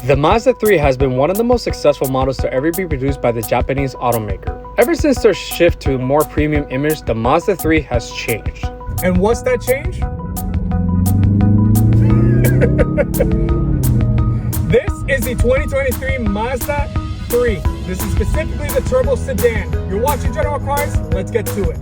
The Mazda 3 has been one of the most successful models to ever be produced by the Japanese automaker. Ever since their shift to a more premium image, the Mazda 3 has changed. And what's that change? This is the 2023 Mazda 3. This is specifically the turbo sedan. You're watching General Cars, let's get to it.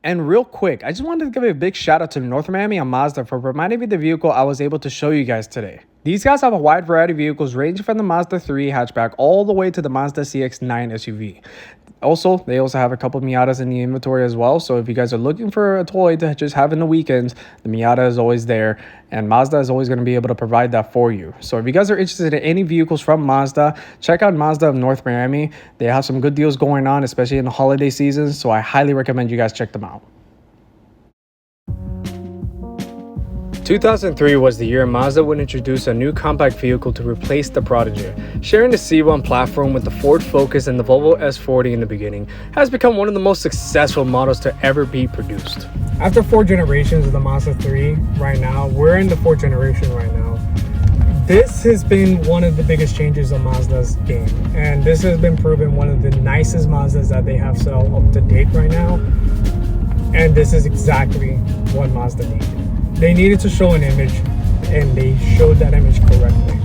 And real quick, I just wanted to give a big shout out to North Miami and Mazda for reminding me of the vehicle I was able to show you guys today. These guys have a wide variety of vehicles ranging from the Mazda 3 hatchback all the way to the Mazda CX-9 SUV. They also have a couple Miatas in the inventory as well. So if you guys are looking for a toy to just have in the weekends, the Miata is always there, and Mazda is always going to be able to provide that for you. So if you guys are interested in any vehicles from Mazda, check out Mazda of North Miami. They have some good deals going on, especially in the holiday season. So I highly recommend you guys check them out. 2003 was the year Mazda would introduce a new compact vehicle to replace the Prodigy. Sharing the C1 platform with the Ford Focus and the Volvo S40 in the beginning has become one of the most successful models to ever be produced. After 4 generations of the Mazda 3, right now, we're in the 4th generation right now. This has been one of the biggest changes of Mazda's game, and this has been proven one of the nicest Mazdas that they have sell up to date right now. And this is exactly what Mazda needed. They needed to show an image, and they showed that image correctly.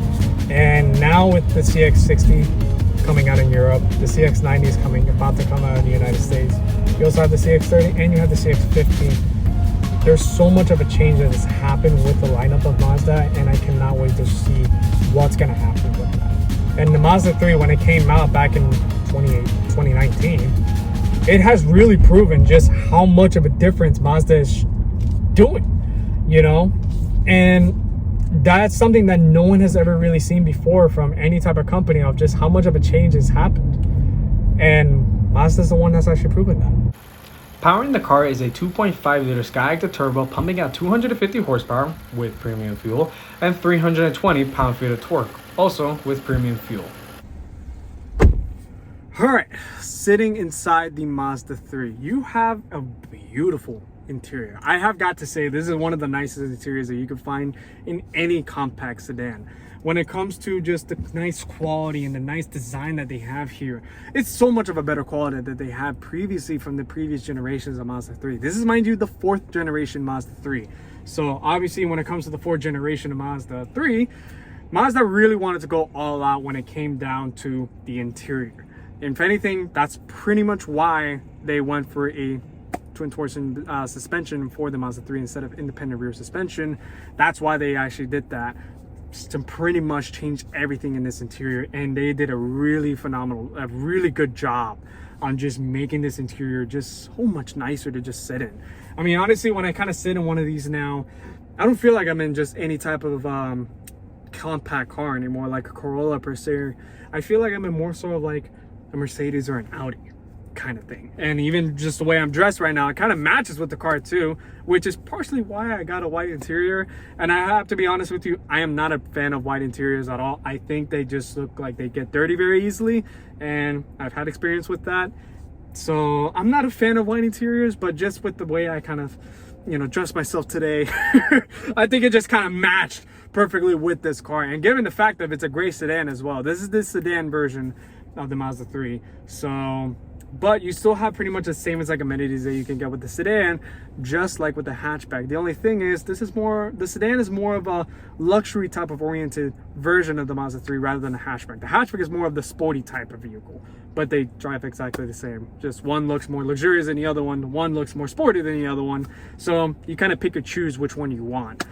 And now with the CX-60 coming out in Europe, the CX-90 is about to come out in the United States. You also have the CX-30 and you have the CX-15. There's so much of a change that has happened with the lineup of Mazda, and I cannot wait to see what's going to happen with that. And the Mazda 3, when it came out back in 2019, it has really proven just how much of a difference Mazda is doing. You know, and that's something that no one has ever really seen before from any type of company, of just how much of a change has happened. And Mazda's the one that's actually proven that. Powering the car is a 2.5-liter Skyactiv turbo pumping out 250 horsepower with premium fuel and 320 pound-feet of torque, also with premium fuel. All right, sitting inside the Mazda 3, you have a beautiful interior. I have got to say, this is one of the nicest interiors that you can find in any compact sedan. When it comes to just the nice quality and the nice design that they have here, it's so much of a better quality that they had previously from the previous generations of Mazda 3. This is, mind you, the 4th generation Mazda 3. So obviously when it comes to the 4th generation of Mazda 3, Mazda really wanted to go all out when it came down to the interior. If anything, that's pretty much why they went for a twin torsion suspension for the Mazda 3 instead of independent rear suspension. That's why they actually did that, to pretty much change everything in this interior. And they did a really good job on just making this interior just so much nicer to just sit in. I mean, honestly, when I kind of sit in one of these now, I don't feel like I'm in just any type of compact car anymore, like a Corolla per se. I feel like I'm in more sort of like a Mercedes or an Audi kind of thing. And even just the way I'm dressed right now, it kind of matches with the car too, which is partially why I got a white interior. And I have to be honest with you, I am not a fan of white interiors at all. I think they just look like they get dirty very easily, and I've had experience with that. So I'm not a fan of white interiors, but just with the way I kind of, you know, dress myself today, I think it just kind of matched perfectly with this car. And given the fact that it's a gray sedan as well, this is the sedan version of the Mazda 3. So, but you still have pretty much the same exact amenities that you can get with the sedan, just like with the hatchback. The only thing is, the sedan is more of a luxury type of oriented version of the Mazda 3 rather than the hatchback. The hatchback is more of the sporty type of vehicle, but they drive exactly the same. Just one looks more luxurious than the other one looks more sporty than the other one. So you kind of pick or choose which one you want.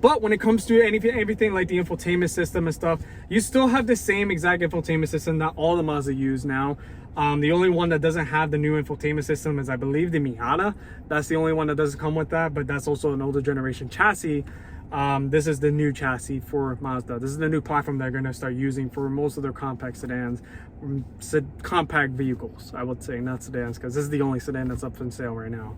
But when it comes to everything like the infotainment system and stuff, you still have the same exact infotainment system that all the Mazda use now. The only one that doesn't have the new infotainment system is, I believe, the Miata. That's the only one that doesn't come with that, but that's also an older generation chassis. This is the new chassis for Mazda. This is the new platform they're going to start using for most of their compact sedans, compact vehicles, I would say, not sedans, because this is the only sedan that's up for sale right now.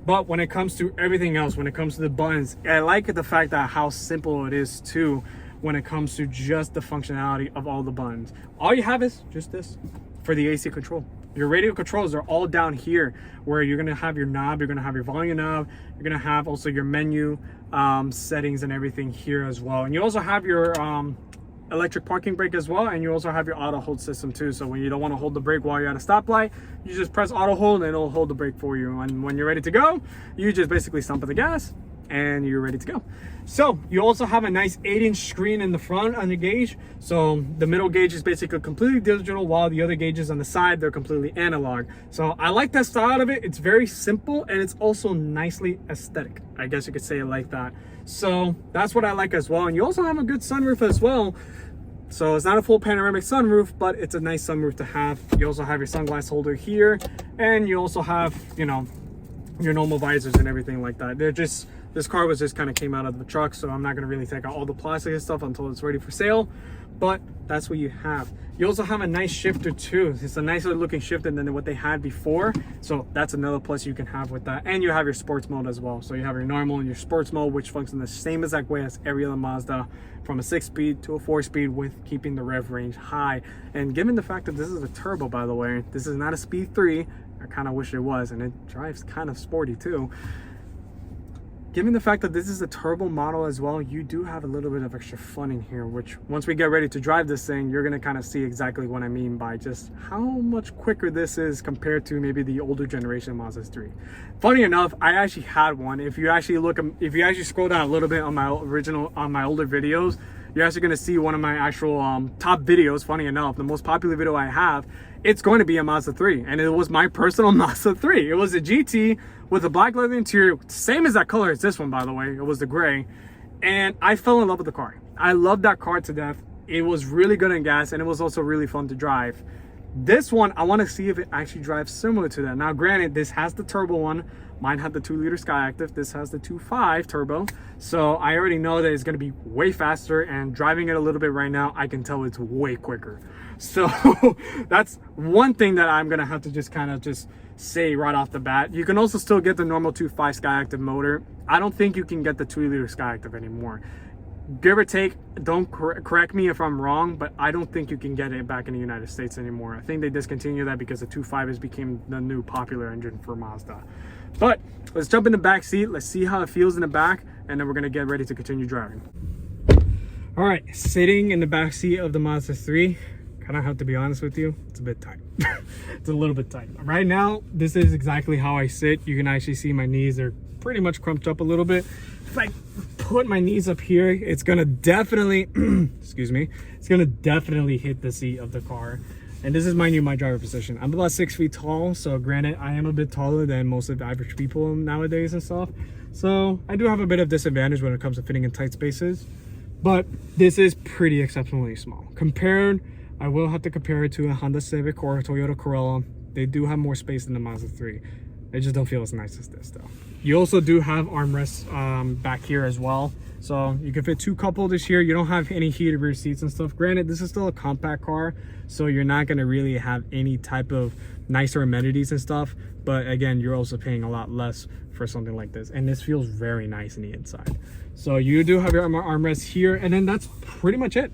But when it comes to everything else, when it comes to the buttons, I like the fact that how simple it is too when it comes to just the functionality of all the buttons. All you have is just this for the AC control. Your radio controls are all down here, where you're gonna have your knob, you're gonna have your volume knob, you're gonna have also your menu settings and everything here as well. And you also have your electric parking brake as well, and you also have your auto hold system too. So when you don't want to hold the brake while you're at a stoplight, you just press auto hold and it'll hold the brake for you. And when you're ready to go, you just basically stomp on the gas and you're ready to go. So you also have a nice 8-inch screen in the front on the gauge. So the middle gauge is basically completely digital, while the other gauges on the side, they're completely analog. So I like that style of it. It's very simple and it's also nicely aesthetic, I guess you could say it like that. So that's what I like as well. And you also have a good sunroof as well. So it's not a full panoramic sunroof, but it's a nice sunroof to have. You also have your sunglass holder here, and you also have, you know, your normal visors and everything like that. They're just, this car was just kind of came out of the truck, so I'm not going to really take out all the plastic and stuff until it's ready for sale, but that's what you have. You also have a nice shifter too. It's a nicer looking shifter than what they had before, so that's another plus you can have with that. And you have your sports mode as well. So you have your normal and your sports mode, which functions the same exact way as every other Mazda, from a 6-speed to a 4-speed, with keeping the rev range high. And given the fact that this is a turbo, by the way, this is not a speed 3. I kind of wish it was, and it drives kind of sporty too. Given the fact that this is a turbo model as well, you do have a little bit of extra fun in here, which once we get ready to drive this thing, you're going to kind of see exactly what I mean by just how much quicker this is compared to maybe the older generation Mazda 3. Funny enough, I actually had one. If you actually scroll down a little bit on my older videos, you're actually going to see one of my actual top videos. Funny enough, the most popular video I have, it's going to be a Mazda 3, and it was my personal Mazda 3. It was a GT with a black leather interior, same as that color as this one, by the way. It was the gray, and I fell in love with the car. I loved that car to death. It was really good in gas, and it was also really fun to drive. This one, I want to see if it actually drives similar to that. Now, granted, this has the turbo one. Mine had the 2-liter Skyactiv. This has the 2.5 turbo. So I already know that it's going to be way faster, and driving it a little bit right now, I can tell it's way quicker. So that's one thing that I'm going to have to just kind of just say right off the bat. You can also still get the normal 2.5 Skyactiv motor. I don't think you can get the 2-liter Skyactiv anymore. Give or take, don't correct me if I'm wrong, but I don't think you can get it back in the United States anymore. I think they discontinued that because the 2.5 has become the new popular engine for Mazda. But let's jump in the back seat. Let's see how it feels in the back, and then we're gonna get ready to continue driving. All right, sitting in the back seat of the Mazda 3, kind of have to be honest with you, it's a bit tight. It's a little bit tight. Right now, this is exactly how I sit. You can actually see my knees, they're pretty much crumped up a little bit. If I put my knees up here, it's gonna definitely, excuse me, it's gonna definitely hit the seat of the car. And this is, mind you, my driver position. I'm about 6 feet tall, so granted, I am a bit taller than most of the average people nowadays and stuff. So I do have a bit of disadvantage when it comes to fitting in tight spaces, but this is pretty exceptionally small. Compared, I will have to compare it to a Honda Civic or a Toyota Corolla. They do have more space than the Mazda 3. They just don't feel as nice as this though. You also do have armrests back here as well. So you can fit 2 cup holders here. You don't have any heated rear seats and stuff. Granted, this is still a compact car, so you're not gonna really have any type of nicer amenities and stuff. But again, you're also paying a lot less for something like this. And this feels very nice in the inside. So you do have your armrests here, and then that's pretty much it.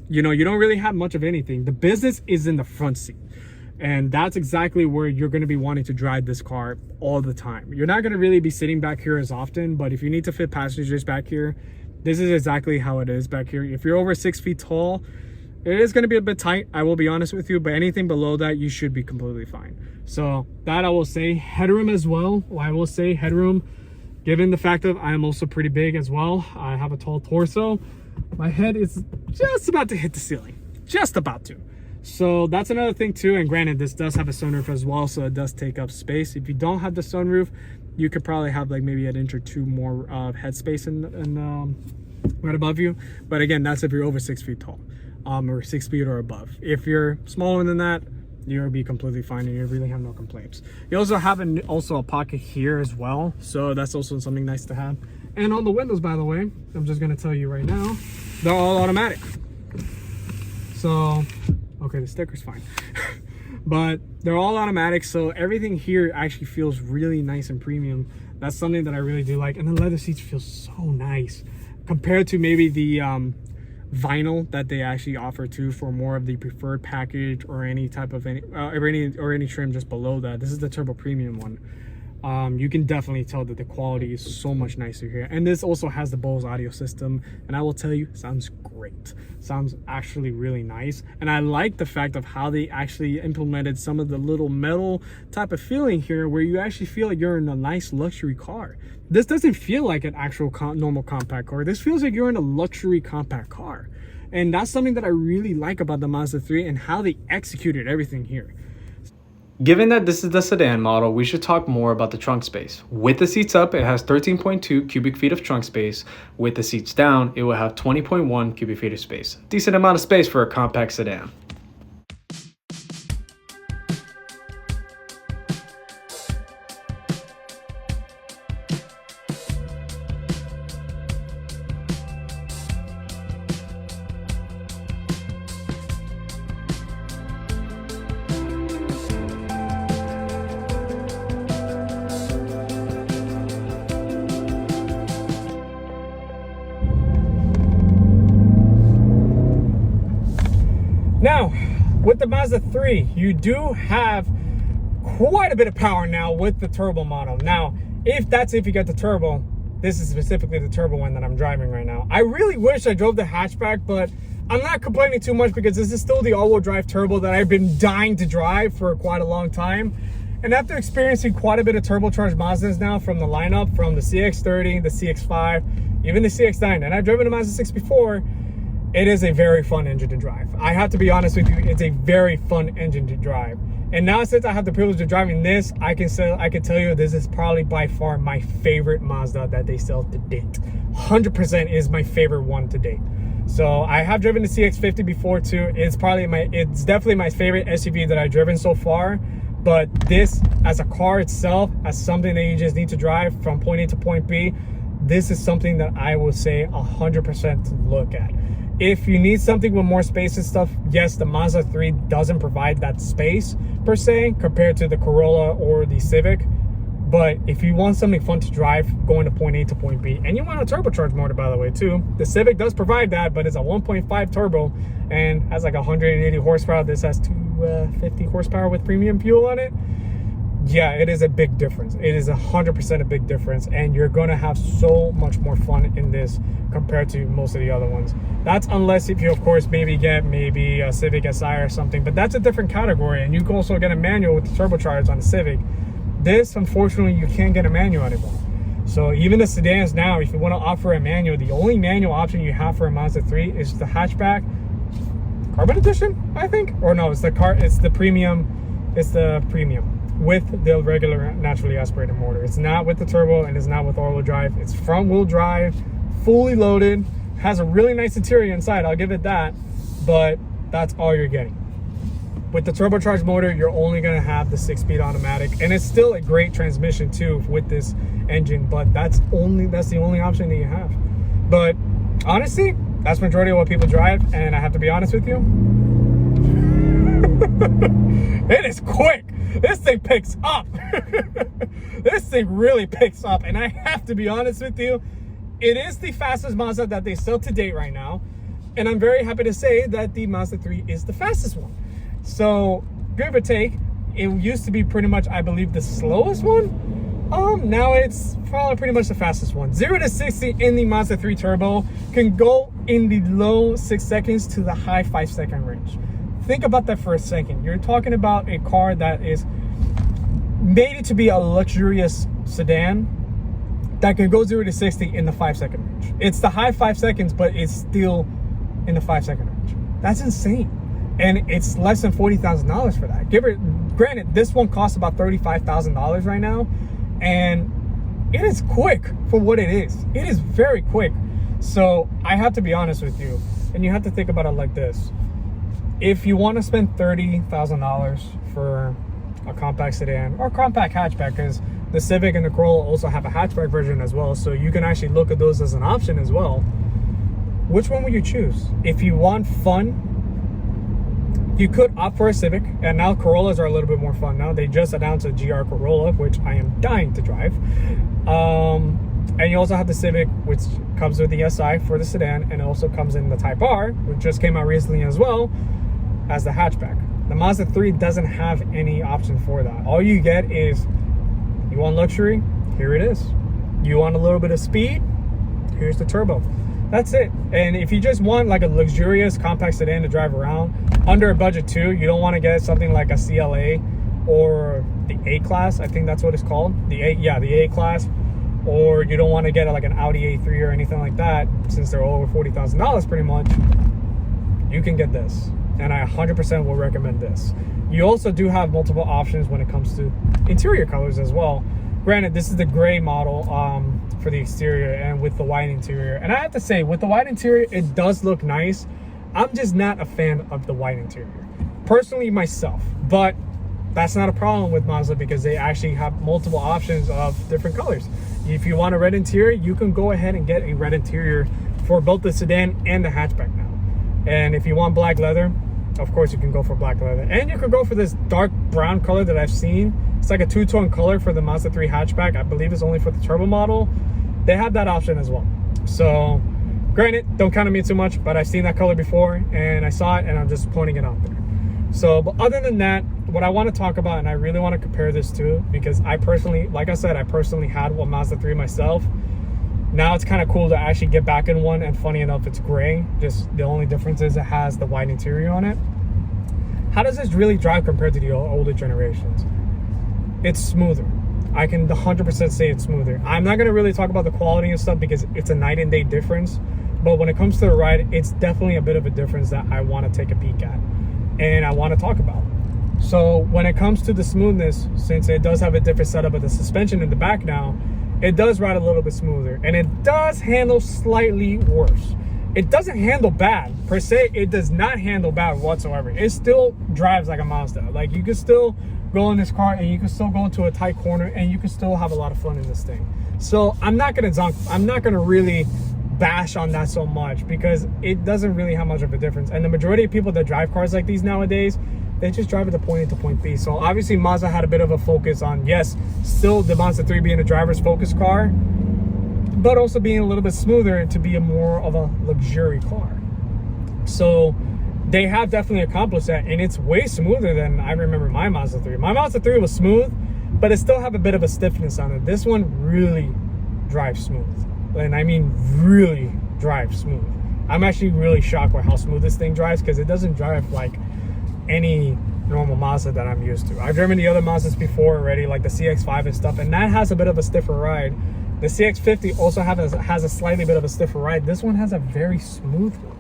You know, you don't really have much of anything. The business is in the front seat. And that's exactly where you're going to be wanting to drive this car all the time. You're not going to really be sitting back here as often, but if you need to fit passengers back here, this is exactly how it is back here. If you're over 6 feet tall, it is going to be a bit tight, I will be honest with you, but anything below that, you should be completely fine. So that I will say. Headroom as well. I will say headroom, given the fact that I am also pretty big as well. I have a tall torso. My head is just about to hit the ceiling. Just about to. So that's another thing too, and granted, this does have a sunroof as well, so it does take up space. If you don't have the sunroof, you could probably have like maybe an inch or two more headspace in right above you. But again, that's if you're over 6 feet tall, or 6 feet or above. If you're smaller than that, you'll be completely fine and you really have no complaints. You also have a pocket here as well, so that's also something nice to have. And on the windows, by the way, I'm just gonna tell you right now, they're all automatic. So okay, the sticker's fine. but they're all automatic, so everything here actually feels really nice and premium. That's something that I really do like. And the leather seats feel so nice compared to maybe the vinyl that they actually offer too for more of the preferred package, or any type of any trim just below that. This is the turbo premium one. You can definitely tell that the quality is so much nicer here. And this also has the Bose audio system, and I will tell you, sounds great. Sounds actually really nice. And I like the fact of how they actually implemented some of the little metal type of feeling here, where you actually feel like you're in a nice luxury car. This doesn't feel like an actual normal compact car. This feels like you're in a luxury compact car. And that's something that I really like about the Mazda 3 and how they executed everything here. Given that this is the sedan model, we should talk more about the trunk space. With the seats up, it has 13.2 cubic feet of trunk space. With the seats down, it will have 20.1 cubic feet of space. Decent amount of space for a compact sedan. Now, with the Mazda 3, you do have quite a bit of power now with the turbo model. Now, if you get the turbo, this is specifically the turbo one that I'm driving right now. I really wish I drove the hatchback, but I'm not complaining too much because this is still the all-wheel drive turbo that I've been dying to drive for quite a long time. And after experiencing quite a bit of turbocharged Mazdas now from the lineup, from the CX-30, the CX-5, even the CX-9, and I've driven a Mazda 6 before, it is a very fun engine to drive. I have to be honest with you, it's a very fun engine to drive. And now since I have the privilege of driving this, I can tell you this is probably by far my favorite Mazda that they sell to date. 100% is my favorite one to date. So I have driven the CX-50 before too. It's definitely my favorite SUV that I've driven so far. But this, as a car itself, as something that you just need to drive from point A to point B, this is something that I will say 100% to look at. If you need something with more space and stuff, yes, the Mazda 3 doesn't provide that space per se compared to the Corolla or the Civic. But if you want something fun to drive going to point A to point B, and you want a turbocharged motor, by the way, too, the Civic does provide that, but it's a 1.5 turbo and has like 180 horsepower. This has 250 horsepower with premium fuel on it. Yeah, it is a big difference. It is 100% a big difference, and you're gonna have so much more fun in this compared to most of the other ones. That's unless if you, of course, maybe a Civic Si or something, but that's a different category, and you can also get a manual with the turbocharged on the Civic. This, unfortunately, you can't get a manual anymore. So even the sedans now, if you want to offer a manual, the only manual option you have for a Mazda 3 is the hatchback carbon edition, I think, or no, it's the premium with the regular naturally aspirated motor. It's not with the turbo, and it's not with all-wheel drive. It's front-wheel drive, fully loaded, has a really nice interior inside, I'll give it that, but that's all you're getting. With the turbocharged motor, you're only going to have the 6-speed automatic, and it's still a great transmission too with this engine, but that's the only option that you have. But honestly, that's majority of what people drive, and I have to be honest with you, it is quick. This thing picks up. This thing really picks up, and I have to be honest with you, it is the fastest Mazda that they sell to date right now, and I'm very happy to say that the Mazda 3 is the fastest one. So, give or take, it used to be pretty much, I believe, the slowest one. Now it's probably pretty much the fastest one. 0 to 60 in the Mazda 3 Turbo can go in the low 6 seconds to the high 5-second range. Think about that for a second. You're talking about a car that is made it to be a luxurious sedan that can go 0 to 60 in the 5-second range. It's the high 5 seconds, but it's still in the 5-second range. That's insane. And it's less than $40,000 for that. Granted, this one costs about $35,000 right now, and it is quick for what it is. It is very quick. So I have to be honest with you, and you have to think about it like this. If you want to spend $30,000 for a compact sedan or compact hatchback, because the Civic and the Corolla also have a hatchback version as well, so you can actually look at those as an option as well. Which one would you choose? If you want fun, You could opt for a Civic, and now Corollas are a little bit more fun now. They just announced a GR Corolla, which I am dying to drive. And you also have the Civic, which comes with the SI for the sedan, and it also comes in the Type R, which just came out recently as well, as the hatchback. The Mazda 3 doesn't have any option for that. All you get is, you want luxury? Here it is. You want a little bit of speed? Here's the turbo. That's it. And if you just want like a luxurious compact sedan to drive around under a budget too, you don't want to get something like a CLA or the A-Class. I think that's what it's called. The A-Class. Or you don't want to get like an Audi A3 or anything like that, since they're over $40,000 pretty much. You can get this, and I 100% will recommend this. You also do have multiple options when it comes to interior colors as well. Granted, this is the gray model for the exterior and with the white interior. And I have to say, with the white interior, it does look nice. I'm just not a fan of the white interior, personally myself. But that's not a problem with Mazda, because they actually have multiple options of different colors. If you want a red interior, you can go ahead and get a red interior for both the sedan and the hatchback now. And if you want black leather, of course you can go for black leather. And you can go for this dark brown color that I've seen. It's like a two-tone color for the Mazda 3 hatchback. I believe it's only for the turbo model. They have that option as well. So granted, don't count on me too much, but I've seen that color before and I saw it and I'm just pointing it out there. So, but other than that, what I want to talk about, and I really want to compare this to, because I personally, like I said, I personally had one Mazda 3 myself. Now it's kind of cool to actually get back in one, and funny enough, it's gray. Just the only difference is it has the white interior on it. How does this really drive compared to the older generations? It's smoother. I can 100% say it's smoother. I'm not going to really talk about the quality and stuff because it's a night and day difference. But when it comes to the ride, it's definitely a bit of a difference that I want to take a peek at and I want to talk about. So when it comes to the smoothness, since it does have a different setup of the suspension in the back now, it does ride a little bit smoother, and it does handle slightly worse. It doesn't handle bad per se. It does not handle bad whatsoever. It still drives like a Mazda. Like, you can still go in this car and you can still go into a tight corner and you can still have a lot of fun in this thing. So I'm not gonna really bash on that so much, because it doesn't really have much of a difference. And the majority of people that drive cars like these nowadays, they just drive it to point A to point B. So obviously Mazda had a bit of a focus on, yes, still the Mazda 3 being a driver's focus car, but also being a little bit smoother and to be a more of a luxury car. So they have definitely accomplished that, and it's way smoother than I remember my Mazda 3. My Mazda 3 was smooth, but it still have a bit of a stiffness on it. This one really drives smooth. And I mean really drives smooth. I'm actually really shocked by how smooth this thing drives, because it doesn't drive like any normal Mazda that I'm used to. I've driven the other Mazdas before already, like the CX-5 and stuff, and that has a bit of a stiffer ride. The CX-50 also has a slightly bit of a stiffer ride. This one has a very smooth one.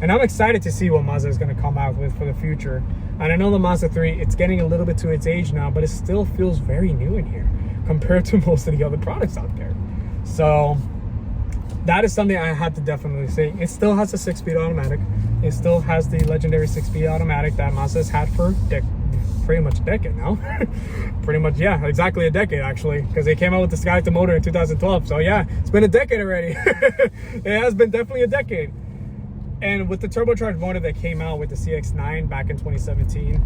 And I'm excited to see what Mazda is going to come out with for the future. And I know the Mazda 3, it's getting a little bit to its age now, but it still feels very new in here compared to most of the other products out there. So that is something I had to definitely say. It still has a 6-speed automatic. It still has the legendary 6-speed automatic that Mazda's had for pretty much a decade now. Pretty much, yeah, exactly a decade actually, because they came out with the Skyactiv motor in 2012. So yeah, it's been a decade already. It has been definitely a decade. And with the turbocharged motor that came out with the CX-9 back in 2017,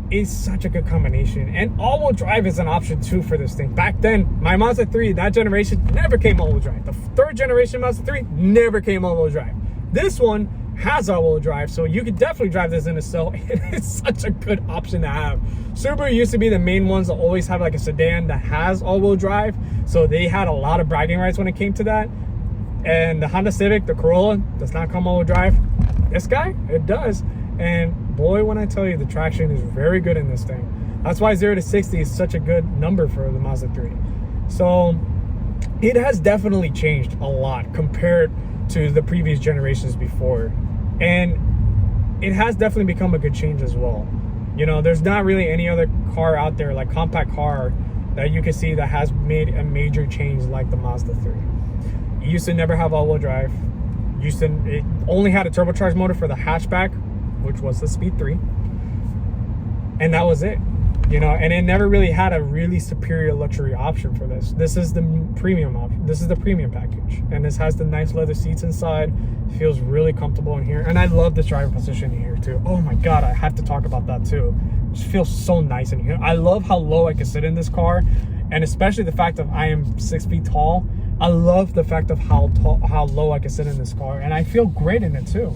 it's such a good combination. And all-wheel drive is an option too for this thing. Back then, my Mazda 3, that generation, never came all-wheel drive. The third generation Mazda 3 never came all-wheel drive. This one has all-wheel drive, so you could definitely drive this in a cell. It's such a good option to have. Subaru used to be the main ones that always have like a sedan that has all-wheel drive, so they had a lot of bragging rights when it came to that. And the Honda Civic, the Corolla, does not come all-wheel drive. This guy, it does. And boy, when I tell you, the traction is very good in this thing. That's why 0 to 60 is such a good number for the Mazda 3. So it has definitely changed a lot compared to the previous generations before. And it has definitely become a good change as well. You know, there's not really any other car out there, like compact car, that you can see that has made a major change like the Mazda 3. It used to never have all-wheel drive. It only had a turbocharged motor for the hatchback, which was the Speed 3. And that was it. you know, and it never really had a really superior luxury option for this. This is the premium option. This is the premium package, and this has the nice leather seats inside. Feels really comfortable in here, and I love this driver position here too. Oh my god, I have to talk about that too. It just feels so nice in here. I love how low I can sit in this car, and especially the fact that I am 6 feet tall. I love the fact of how low I can sit in this car, and I feel great in it too.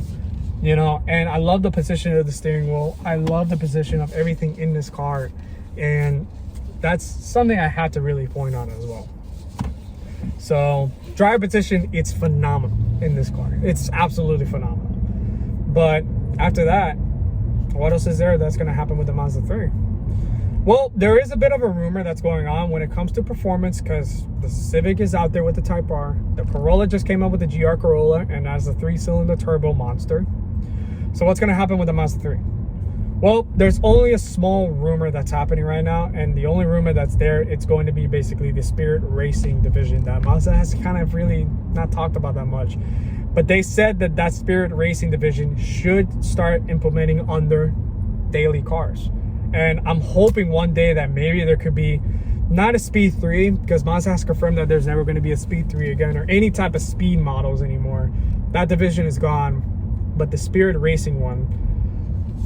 You know, and I love the position of the steering wheel. I love the position of everything in this car, and that's something I had to really point out as well. So driver position, it's phenomenal in this car. It's absolutely phenomenal. But after that, what else is there that's going to happen with the Mazda 3? Well, there is a bit of a rumor that's going on when it comes to performance, because the Civic is out there with the Type R. The Corolla just came out with the GR Corolla and has a 3-cylinder turbo monster. So what's going to happen with the Mazda 3? Well, there's only a small rumor that's happening right now, and the only rumor that's there, it's going to be basically the Spirit Racing division that Mazda has kind of really not talked about that much. But they said that that Spirit Racing division should start implementing on their daily cars. And I'm hoping one day that maybe there could be not a Speed 3, because Mazda has confirmed that there's never going to be a Speed 3 again, or any type of speed models anymore. That division is gone. But the Spirit Racing one,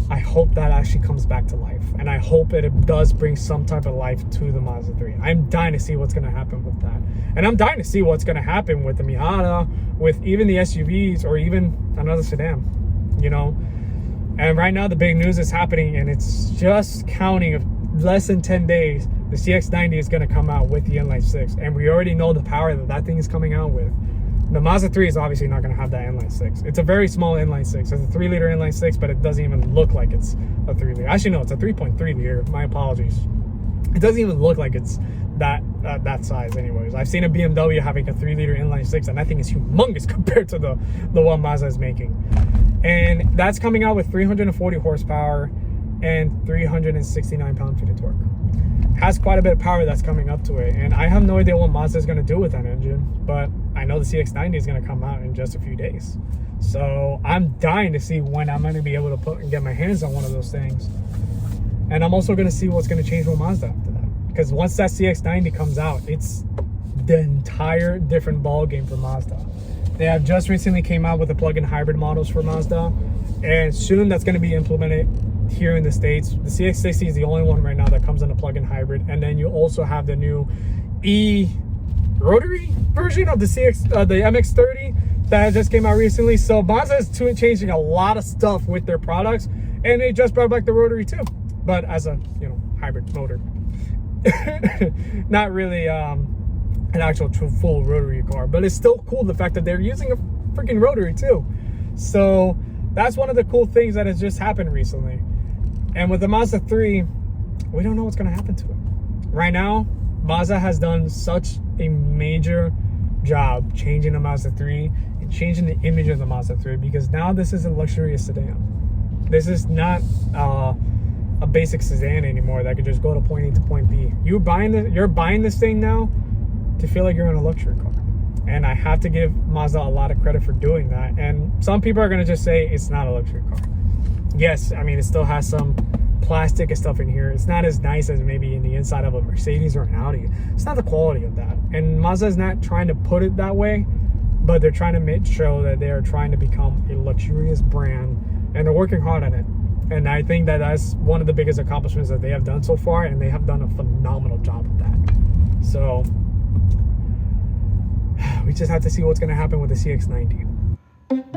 I hope that actually comes back to life. And I hope that it does bring some type of life to the Mazda 3. I'm dying to see what's going to happen with that. And I'm dying to see what's going to happen with the Miata, with even the SUVs, or even another sedan, you know. And right now the big news is happening, and it's just counting of less than 10 days. The CX-90 is going to come out with the inline 6. And we already know the power that that thing is coming out with. The Mazda 3 is obviously not going to have that inline 6. It's a very small inline 6. It's a 3-liter inline 6, but it doesn't even look like it's a 3-liter. Actually, no, it's a 3.3 liter. My apologies. It doesn't even look like it's that size anyways. I've seen a BMW having a 3-liter inline 6, and that thing is humongous compared to the one Mazda is making. And that's coming out with 340 horsepower and 369 pound-feet of torque. Has quite a bit of power that's coming up to it, and I have no idea what Mazda is going to do with that engine, but I know the CX-90 is going to come out in just a few days. So I'm dying to see when I'm going to be able to put and get my hands on one of those things. And I'm also going to see what's going to change with Mazda after that, because once that CX-90 comes out, it's the entire different ball game for Mazda. They have just recently came out with the plug-in hybrid models for Mazda, and soon that's going to be implemented here in the States. The CX-60 is the only one right now that comes in a plug-in hybrid, and then you also have the new rotary version of the the MX-30 that just came out recently. So Mazda is changing a lot of stuff with their products, and they just brought back the rotary too, but as a hybrid motor. Not really an actual full rotary car, but it's still cool the fact that they're using a freaking rotary too. So that's one of the cool things that has just happened recently. And with the Mazda 3, we don't know what's going to happen to it. Right now, Mazda has done such a major job changing the Mazda 3 and changing the image of the Mazda 3, because now this is a luxurious sedan. This is not a basic sedan anymore that could just go to point A to point B. You're buying this thing now to feel like you're in a luxury car. And I have to give Mazda a lot of credit for doing that. And some people are going to just say it's not a luxury car. Yes, I mean, it still has some plastic and stuff in here. It's not as nice as maybe in the inside of a Mercedes or an Audi. It's not the quality of that. And Mazda is not trying to put it that way, but they're trying to make sure that they are trying to become a luxurious brand, and they're working hard on it. And I think that that's one of the biggest accomplishments that they have done so far, and they have done a phenomenal job of that. So we just have to see what's going to happen with the CX-90.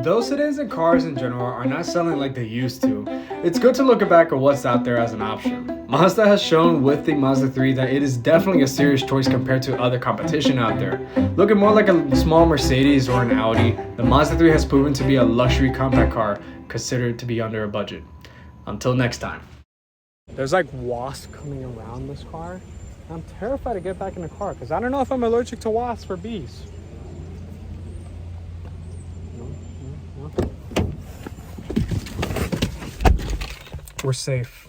Though sedans and cars in general are not selling like they used to, it's good to look back at what's out there as an option. Mazda has shown with the Mazda 3 that it is definitely a serious choice compared to other competition out there. Looking more like a small Mercedes or an Audi, the Mazda 3 has proven to be a luxury compact car considered to be under a budget. Until next time. There's like wasps coming around this car. I'm terrified to get back in the car because I don't know if I'm allergic to wasps or bees. We're safe.